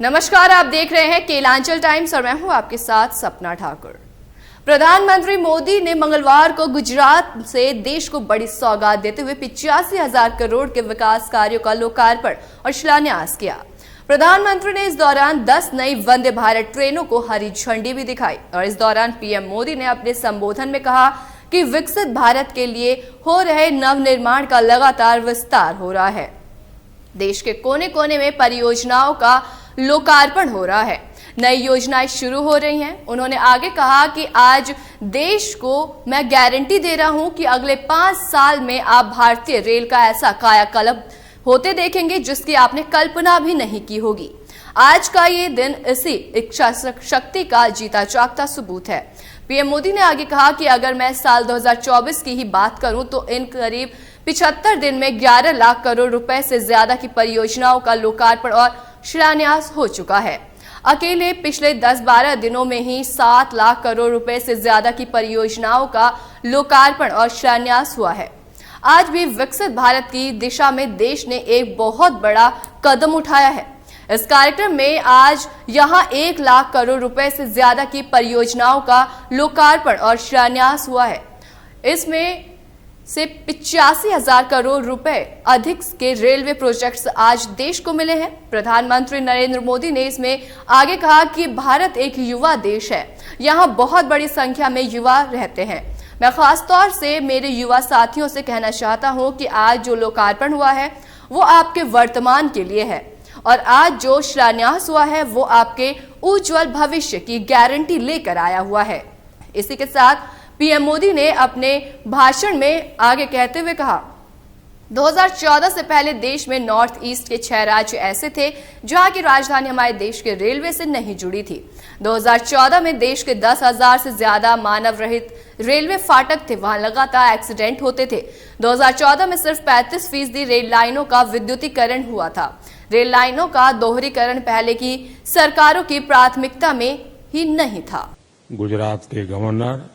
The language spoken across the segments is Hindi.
नमस्कार, आप देख रहे हैं केलांचल टाइम्स और मैं हूं आपके साथ सपना ठाकुर। प्रधानमंत्री मोदी ने मंगलवार को गुजरात से देश को बड़ी सौगात देते हुए 85,000 करोड़ के विकास कार्यों का लोकार्पण और शिलान्यास किया। प्रधानमंत्री ने इस दौरान 10 नई वंदे भारत ट्रेनों को हरी झंडी भी दिखाई और इस दौरान पीएम मोदी ने अपने संबोधन में कहा कि विकसित भारत के लिए हो रहे नवनिर्माण का लगातार विस्तार हो रहा है। देश के कोने कोने में परियोजनाओं का लोकार्पण हो रहा है, नई योजनाएं शुरू हो रही हैं। उन्होंने आगे कहा कि आज देश को मैं गारंटी दे रहा हूं कि अगले 5 साल में आप भारतीय रेल का ऐसा कायाकल्प होते देखेंगे जिसकी आपने कल्पना भी नहीं की होगी। आज का ये दिन इसी इच्छा शक्ति का जीता जागता सबूत है। पीएम मोदी ने आगे कहा कि अगर मैं साल 2024 की ही बात करूं तो इन करीब 75 दिन में 11 लाख करोड़ रुपए से ज्यादा की परियोजनाओं का लोकार्पण और शिलान्यास हो चुका है। अकेले पिछले 10-12 दिनों में ही 7 लाख करोड़ रुपए से ज्यादा की परियोजनाओं का लोकार्पण और शिलान्यास हुआ है। आज भी विकसित भारत की दिशा में देश ने एक बहुत बड़ा कदम उठाया है। इस कार्यक्रम में आज यहां 1 लाख करोड़ रुपए से ज्यादा की परियोजनाओं का लोकार्पण और शिलान्यास हुआ है। इसमें से 85,000 करोड़ रुपए अधिक के रेलवे प्रोजेक्ट्स आज देश को मिले हैं। प्रधानमंत्री नरेंद्र मोदी ने इसमें आगे कहा कि भारत एक युवा देश है, यहां बहुत बड़ी संख्या में युवा रहते हैं। मैं खासतौर से मेरे युवा साथियों से कहना चाहता हूं कि आज जो लोकार्पण हुआ है वो आपके वर्तमान के लिए है और आज जो शिलान्यास हुआ है वो आपके उज्जवल भविष्य की गारंटी लेकर आया हुआ है। इसी के साथ पीएम मोदी ने अपने भाषण में आगे कहते हुए कहा, 2014 से पहले देश में नॉर्थ ईस्ट के 6 राज्य ऐसे थे जहां की राजधानी हमारे देश के रेलवे से नहीं जुड़ी थी। 2014 में देश के 10,000 से ज्यादा मानव रहित रेलवे फाटक थे, वहां लगातार एक्सीडेंट होते थे। 2014 में सिर्फ 35% रेल लाइनों का विद्युतीकरण हुआ था। रेल लाइनों का दोहरीकरण पहले की सरकारों की प्राथमिकता में ही नहीं था। गुजरात के गवर्नर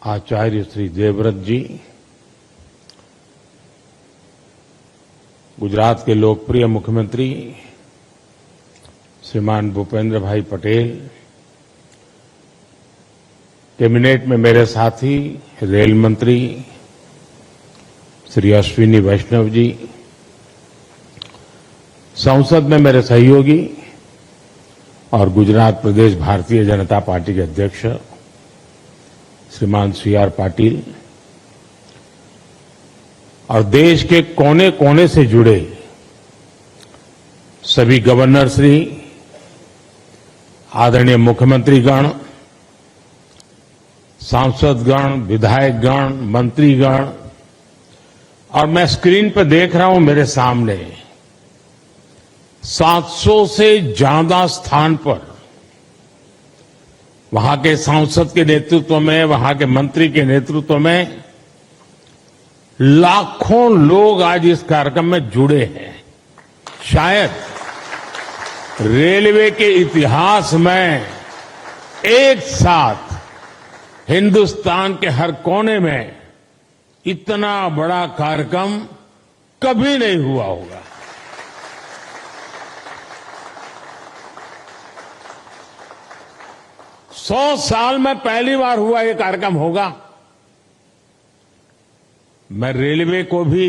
आचार्य श्री देवव्रत जी, गुजरात के लोकप्रिय मुख्यमंत्री श्रीमान भूपेंद्र भाई पटेल, कैबिनेट में मेरे साथी रेल मंत्री श्री अश्विनी वैष्णव जी, संसद में मेरे सहयोगी और गुजरात प्रदेश भारतीय जनता पार्टी के अध्यक्ष श्रीमान CR पाटिल और देश के कोने कोने से जुड़े सभी गवर्नर श्री, आदरणीय मुख्यमंत्रीगण, सांसदगण, विधायकगण, मंत्रीगण और मैं स्क्रीन पर देख रहा हूं मेरे सामने 700 से ज्यादा स्थान पर वहां के सांसद के नेतृत्व में, वहां के मंत्री के नेतृत्व में लाखों लोग आज इस कार्यक्रम में जुड़े हैं। शायद रेलवे के इतिहास में एक साथ हिंदुस्तान के हर कोने में इतना बड़ा कार्यक्रम कभी नहीं हुआ होगा। सौ साल में पहली बार हुआ ये कार्यक्रम होगा। मैं रेलवे को भी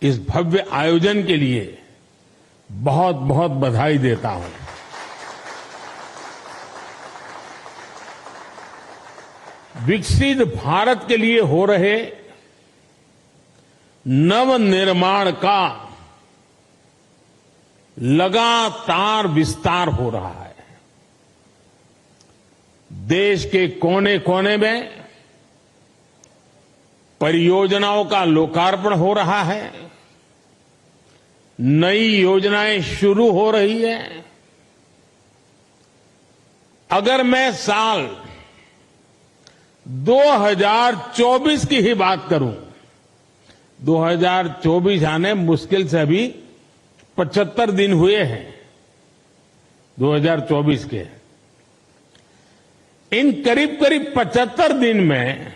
इस भव्य आयोजन के लिए बहुत बहुत बधाई देता हूं। विकसित भारत के लिए हो रहे नवनिर्माण का लगातार विस्तार हो रहा है। देश के कोने कोने में परियोजनाओं का लोकार्पण हो रहा है, नई योजनाएं शुरू हो रही है। अगर मैं साल 2024 की ही बात करूं, 2024 आने मुश्किल से अभी 75 दिन हुए हैं 2024 के। इन करीब करीब 75 दिन में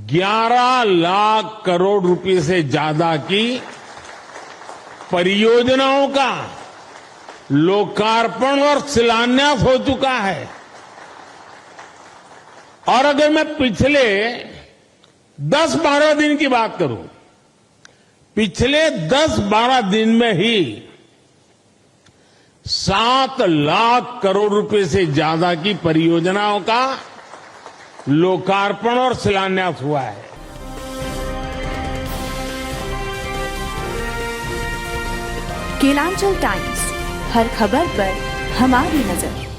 11 लाख करोड़ रुपए से ज्यादा की परियोजनाओं का लोकार्पण और शिलान्यास हो चुका है। और अगर मैं पिछले 10-12 दिन की बात करूं, पिछले 10-12 दिन में ही 7 लाख करोड़ रुपए से ज्यादा की परियोजनाओं का लोकार्पण और शिलान्यास हुआ है। केलांचल टाइम्स, हर खबर पर हमारी नजर।